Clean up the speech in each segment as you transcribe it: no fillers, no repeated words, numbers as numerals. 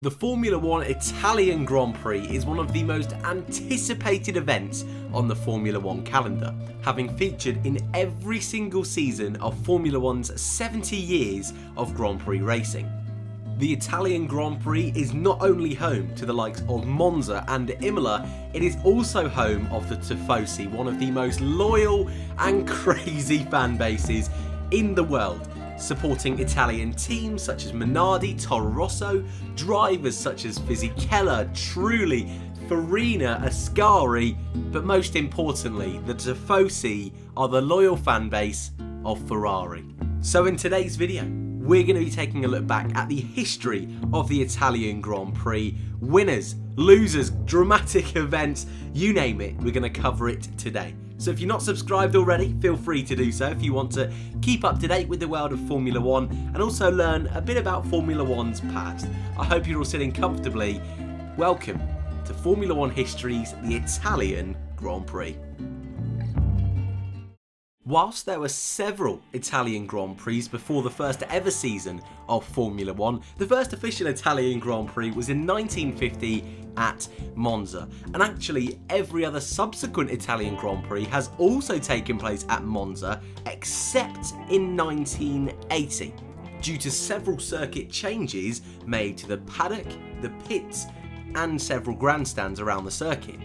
The Formula 1 Italian Grand Prix is one of the most anticipated events on the Formula 1 calendar, having featured in every single season of Formula 1's 70 years of Grand Prix racing. The Italian Grand Prix is not only home to the likes of Monza and Imola, it is also home of the Tifosi, one of the most loyal and crazy fan bases in the world, supporting Italian teams such as Minardi, Toro Rosso, drivers such as Fisichella, Trulli, Farina, Ascari, but most importantly, the Tifosi are the loyal fan base of Ferrari. So in today's video, we're going to be taking a look back at the history of the Italian Grand Prix, winners, losers, dramatic events, you name it, we're going to cover it today. So if you're not subscribed already, feel free to do so if you want to keep up to date with the world of Formula 1 and also learn a bit about Formula 1's past. I hope you're all sitting comfortably. Welcome to Formula 1 History's The Italian Grand Prix. Whilst there were several Italian Grand Prix before the first ever season of Formula 1, the first official Italian Grand Prix was in 1950 at Monza, and actually every other subsequent Italian Grand Prix has also taken place at Monza except in 1980, due to several circuit changes made to the paddock, the pits and several grandstands around the circuit.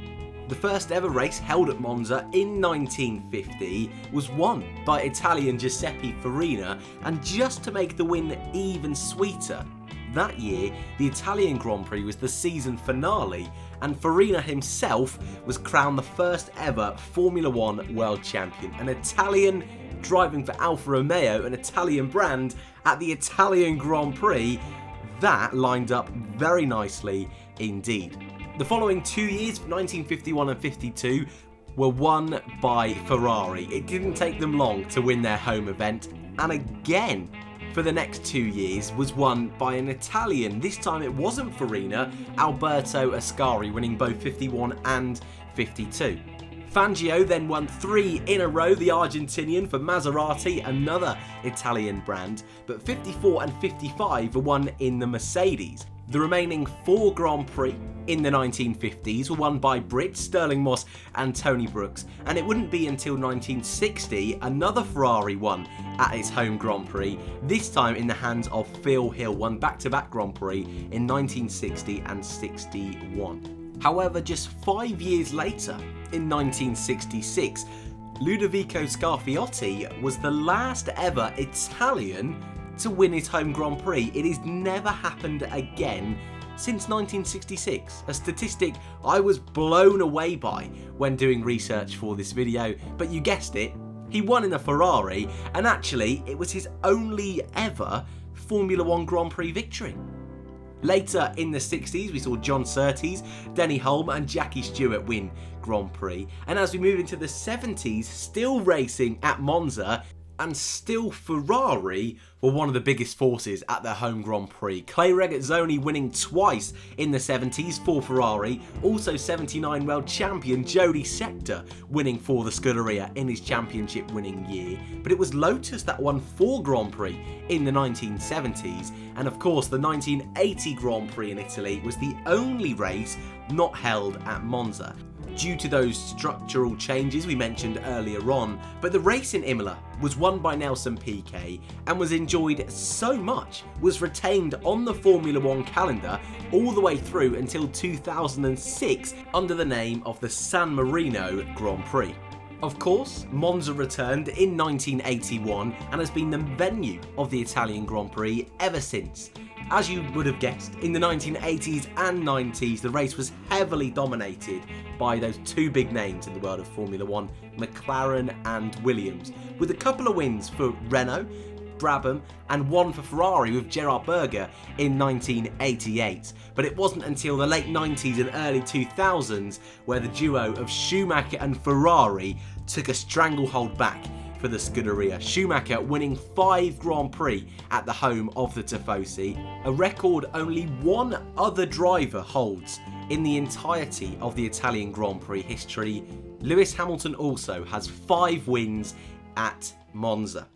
The first ever race held at Monza in 1950 was won by Italian Giuseppe Farina, and just to make the win even sweeter, that year the Italian Grand Prix was the season finale and Farina himself was crowned the first ever Formula 1 world champion, an Italian driving for Alfa Romeo, an Italian brand, at the Italian Grand Prix. That lined up very nicely indeed. The following 2 years, 1951 and 52, were won by Ferrari. It didn't take them long to win their home event, and again for the next 2 years was won by an Italian. This time it wasn't Farina, Alberto Ascari, winning both 51 and 52. Fangio then won 3 in a row, the Argentinian for Maserati, another Italian brand, but 54 and 55 were won in the Mercedes. The remaining 4 Grand Prix in the 1950s were won by Brits, Stirling Moss and Tony Brooks, and it wouldn't be until 1960 another Ferrari won at its home Grand Prix, this time in the hands of Phil Hill, won back-to-back Grand Prix in 1960 and 61. However, just 5 years later, in 1966, Ludovico Scarfiotti was the last ever Italian to win his home Grand Prix. It has never happened again since 1966, a statistic I was blown away by when doing research for this video, but you guessed it, he won in a Ferrari, and actually it was his only ever Formula 1 Grand Prix victory. Later in the 60s, we saw John Surtees, Denny Hulme and Jackie Stewart win Grand Prix, and as we move into the 70s, still racing at Monza, and still Ferrari were one of the biggest forces at their home Grand Prix. Clay Regazzoni winning twice in the 70s for Ferrari, also 79 world champion Jody Scheckter winning for the Scuderia in his championship winning year. But it was Lotus that won 4 Grand Prix in the 1970s, and of course the 1980 Grand Prix in Italy was the only race not held at Monza, due to those structural changes we mentioned earlier on. But the race in Imola was won by Nelson Piquet and was enjoyed so much, was retained on the Formula 1 calendar all the way through until 2006 under the name of the San Marino Grand Prix. Of course, Monza returned in 1981 and has been the venue of the Italian Grand Prix ever since. As you would have guessed, in the 1980s and 90s, the race was heavily dominated by those 2 big names in the world of Formula 1, McLaren and Williams, with a couple of wins for Renault, Brabham and 1 for Ferrari with Gerhard Berger in 1988. But it wasn't until the late 90s and early 2000s where the duo of Schumacher and Ferrari took a stranglehold back for the Scuderia. Schumacher winning 5 Grand Prix at the home of the Tifosi, a record only one other driver holds in the entirety of the Italian Grand Prix history. Lewis Hamilton also has 5 wins at Monza.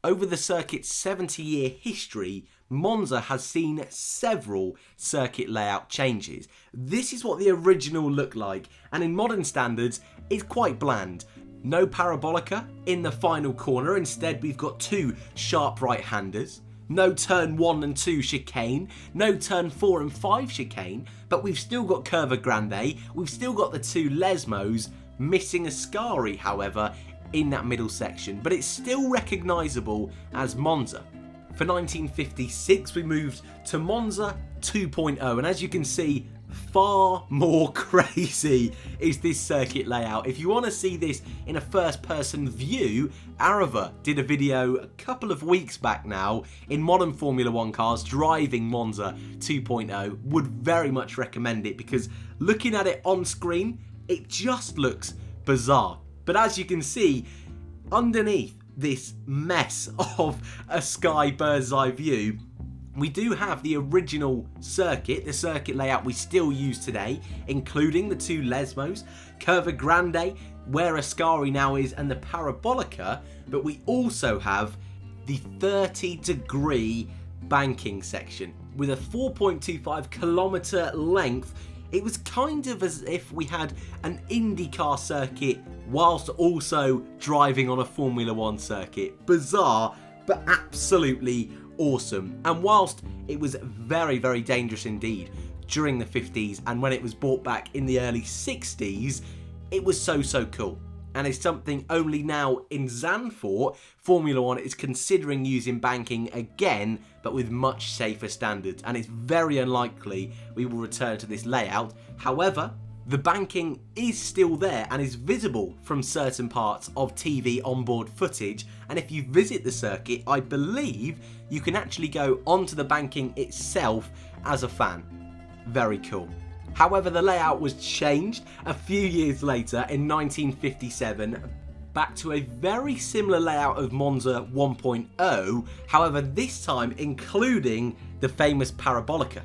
Over the circuit's 70-year history, Monza has seen several circuit layout changes. This is what the original looked like, and in modern standards, it's quite bland. No parabolica in the final corner, instead we've got two sharp right-handers. No turn 1 and 2 chicane, no turn 4 and 5 chicane, but we've still got Curva Grande, we've still got the two Lesmos, missing Ascari, however, in that middle section, but it's still recognisable as Monza. For 1956 we moved to Monza 2.0, and as you can see, far more crazy is this circuit layout. If you want to see this in a first person view, Arava did a video a couple of weeks back now in modern Formula 1 cars driving Monza 2.0. Would very much recommend it, because looking at it on screen, it just looks bizarre. But as you can see, underneath this mess of a sky bird's eye view, we do have the original circuit, the circuit layout we still use today, including the two Lesmos, Curva Grande, where Ascari now is, and the Parabolica, but we also have the 30-degree banking section with a 4.25 kilometre length. It was kind of as if we had an IndyCar circuit whilst also driving on a Formula 1 circuit. Bizarre, but absolutely awesome. And whilst it was very, very dangerous indeed during the 50s and when it was brought back in the early 60s, it was so cool. And it's something only now in Zandvoort, Formula 1 is considering using banking again, but with much safer standards. And it's very unlikely we will return to this layout. However, the banking is still there and is visible from certain parts of TV onboard footage, and if you visit the circuit, I believe you can actually go onto the banking itself as a fan. Very cool. However, the layout was changed a few years later in 1957 back to a very similar layout of Monza 1.0, however this time including the famous Parabolica.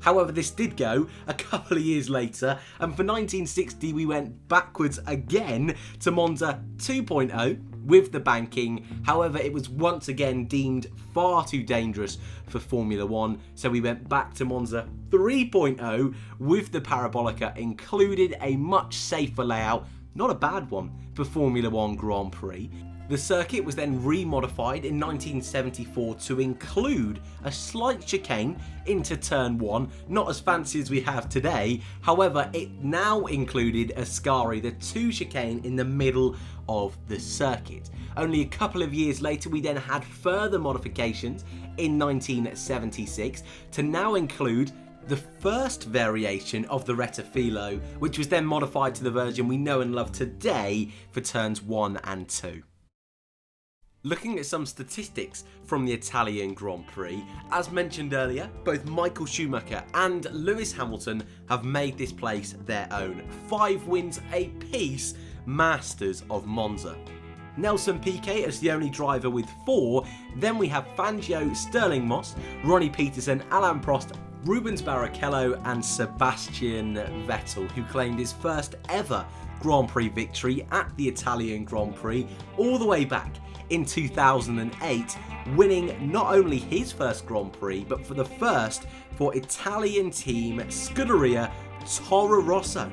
However, this did go a couple of years later, and for 1960 we went backwards again to Monza 2.0 with the banking. However, it was once again deemed far too dangerous for Formula 1, so we went back to Monza 3.0 with the Parabolica, included a much safer layout, not a bad one for Formula 1 Grand Prix. The circuit was then remodified in 1974 to include a slight chicane into turn 1, not as fancy as we have today. However, it now included Ascari, the 2 chicane in the middle of the circuit. Only a couple of years later we then had further modifications in 1976 to now include the first variation of the Rettifilo, which was then modified to the version we know and love today for turns 1 and 2. Looking at some statistics from the Italian Grand Prix, as mentioned earlier, both Michael Schumacher and Lewis Hamilton have made this place their own. 5 wins apiece, masters of Monza. Nelson Piquet as the only driver with 4, then we have Fangio, Stirling Moss, Ronnie Peterson, Alain Prost, Rubens Barrichello and Sebastian Vettel, who claimed his first ever Grand Prix victory at the Italian Grand Prix all the way back in 2008, winning not only his first Grand Prix, but for the first for Italian team Scuderia Toro Rosso.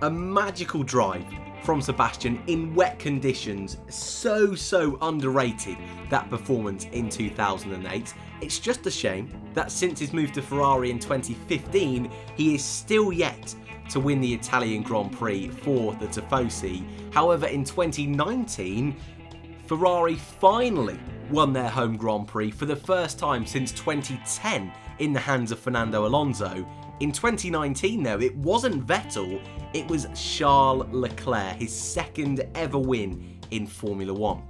A magical drive from Sebastian in wet conditions, so underrated, that performance in 2008. It's just a shame that since his move to Ferrari in 2015, he is still yet to win the Italian Grand Prix for the Tifosi. However, in 2019, Ferrari finally won their home Grand Prix for the first time since 2010 in the hands of Fernando Alonso. In 2019 though, it wasn't Vettel, it was Charles Leclerc, his second ever win in Formula 1.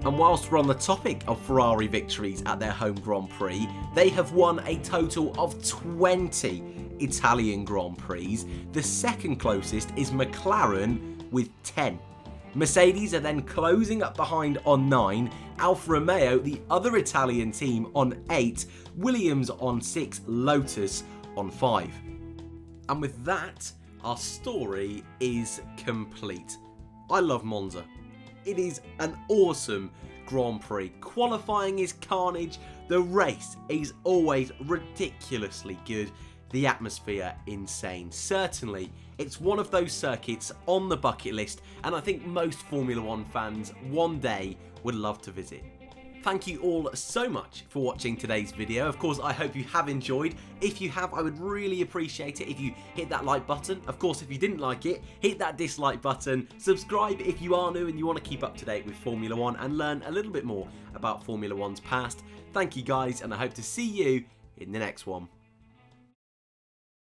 And whilst we're on the topic of Ferrari victories at their home Grand Prix, they have won a total of 20 Italian Grand Prix. The second closest is McLaren with 10. Mercedes are then closing up behind on 9, Alfa Romeo, the other Italian team, on 8, Williams on 6, Lotus on 5. And with that, our story is complete. I love Monza. It is an awesome Grand Prix. Qualifying is carnage, The race is always ridiculously good, the atmosphere insane. Certainly, it's one of those circuits on the bucket list, and I think most Formula 1 fans one day would love to visit. Thank you all so much for watching today's video. Of course, I hope you have enjoyed. If you have, I would really appreciate it if you hit that like button. Of course, if you didn't like it, hit that dislike button. Subscribe if you are new and you want to keep up to date with Formula 1 and learn a little bit more about Formula 1's past. Thank you guys, and I hope to see you in the next one.